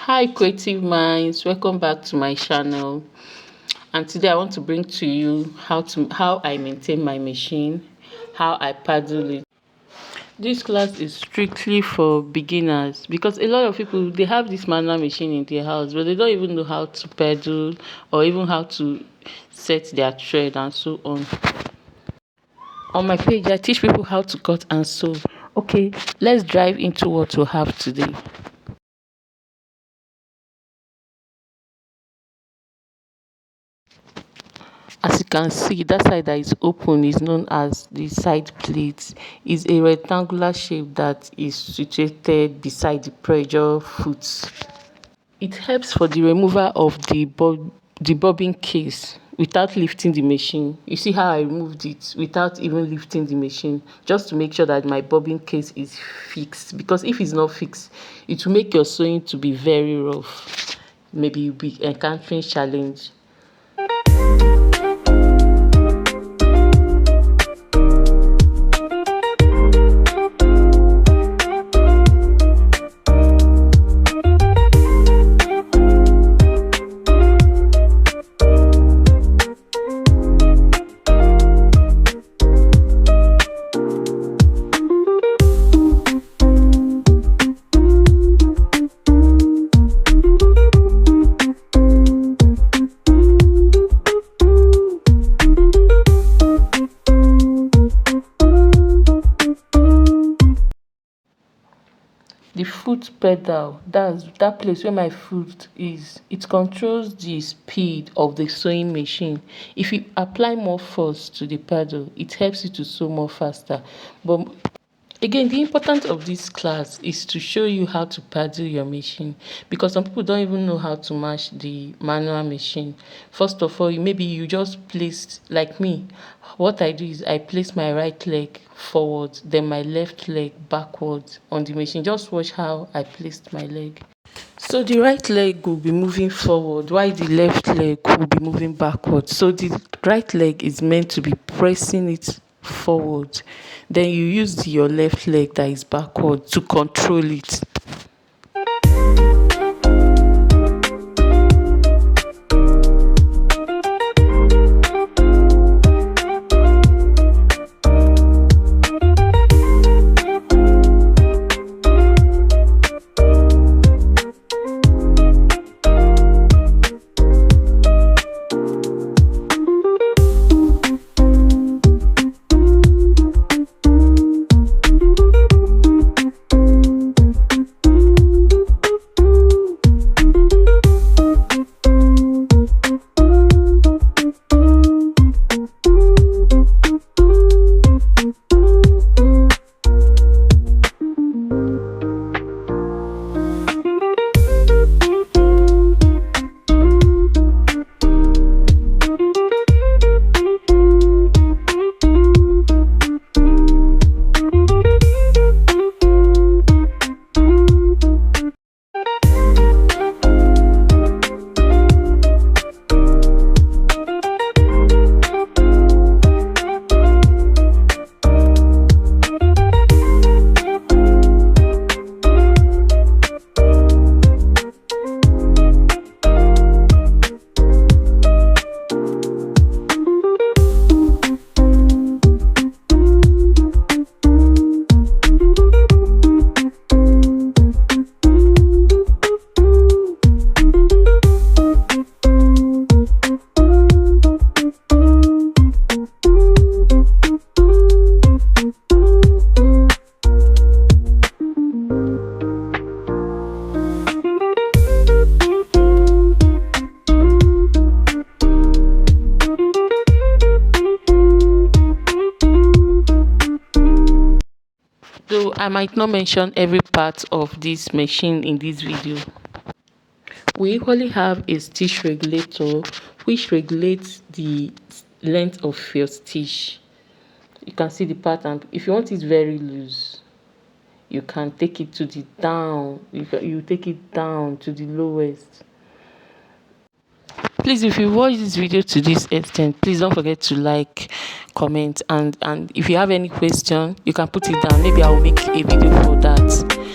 Hi creative minds, welcome back to my channel. And today I want to bring to you how I maintain my machine, how I paddle it. This class is strictly for beginners because a lot of people, they have this manual machine in their house, but they don't even know how to pedal or even how to set their thread and so on. On my page I teach people how to cut and sew. Okay, let's dive into what we have today. As you can see, that side that is open is known as the side plate. It's a rectangular shape that is situated beside the pressure foot. It helps for the removal of the bobbin case without lifting the machine. You see how I removed it without even lifting the machine, just to make sure that my bobbin case is fixed, because if it's not fixed it will make your sewing to be very rough. Maybe you'll be encountering challenge. The foot pedal, that's that place where my foot is, it controls the speed of the sewing machine. If you apply more force to the pedal, it helps you to sew more faster. But again, the importance of this class is to show you how to paddle your machine, because some people don't even know how to match the manual machine. First of all, maybe you just placed, like me, what I do is I place my right leg forward, then my left leg backwards on the machine. Just watch how I placed my leg. So the right leg will be moving forward while the left leg will be moving backward. So the right leg is meant to be pressing it forward. Then you use your left leg that is backward to control it. Though I might not mention every part of this machine in this video. We equally have a stitch regulator which regulates the length of your stitch. You can see the pattern. If you want it very loose, you can take it to the down. You take it down to the lowest. Please, if you watch this video to this extent, please don't forget to like, comment, and if you have any question, you can put it down. Maybe I will make a video for that.